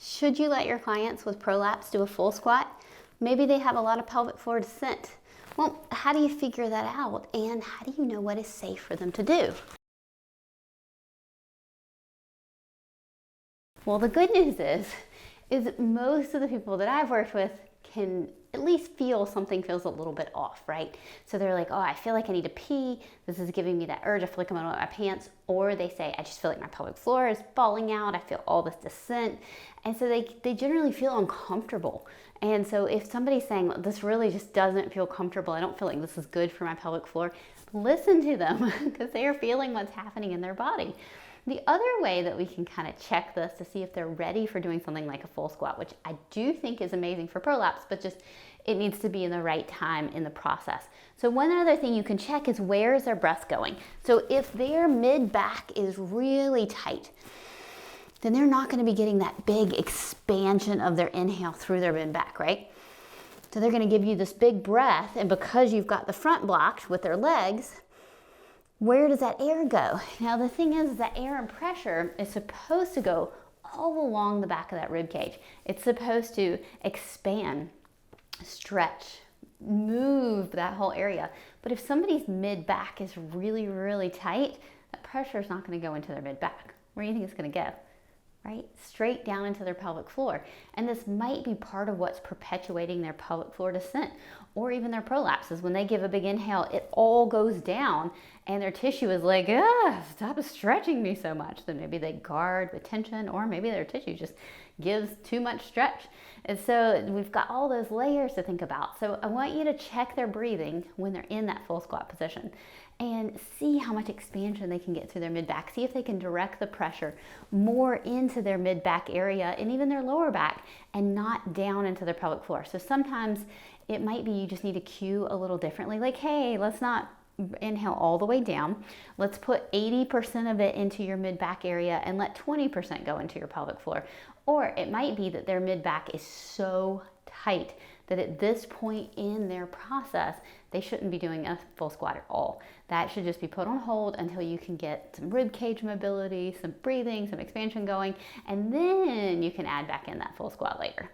Should you let your clients with prolapse do a full squat? Maybe they have a lot of pelvic floor descent. Well, how do you figure that out? And how do you know what is safe for them to do? Well, the good news is most of the people that I've worked with can at least feel something feels a little bit off, right? So they're like, oh, I feel like I need to pee. This is giving me that urge. I feel like I'm gonna wet my pants. Or they say, I just feel like my pelvic floor is falling out. I feel all this descent. And so they generally feel uncomfortable. And so if somebody's saying, this really just doesn't feel comfortable, I don't feel like this is good for my pelvic floor, listen to them because they are feeling what's happening in their body. The other way that we can kind of check this to see if they're ready for doing something like a full squat, which I do think is amazing for prolapse, but just it needs to be in the right time in the process. So one other thing you can check is where is their breath going? So if their mid-back is really tight, then they're not going to be getting that big expansion of their inhale through their mid-back, right? So they're going to give you this big breath, and because you've got the front blocked with their legs, where does that air go? Now the thing is that air and pressure is supposed to go all along the back of that rib cage. It's supposed to expand, stretch, move that whole area. But if somebody's mid-back is really, really tight, that pressure is not going to go into their mid-back. Where do you think it's going to go? Right? Straight down into their pelvic floor. And this might be part of what's perpetuating their pelvic floor descent or even their prolapses. When they give a big inhale, it all goes down and their tissue is like, stop stretching me so much. Then maybe they guard with tension, or maybe their tissue just gives too much stretch. And so we've got all those layers to think about. So I want you to check their breathing when they're in that full squat position and see how much expansion they can get through their mid-back. See if they can direct the pressure more into their mid-back area and even their lower back and not down into their pelvic floor. So sometimes it might be you just need to cue a little differently, like, hey, let's not inhale all the way down. Let's put 80% of it into your mid-back area and let 20% go into your pelvic floor. Or it might be that their mid-back is so tight that at this point in their process, they shouldn't be doing a full squat at all. That should just be put on hold until you can get some rib cage mobility, some breathing, some expansion going, and then you can add back in that full squat later.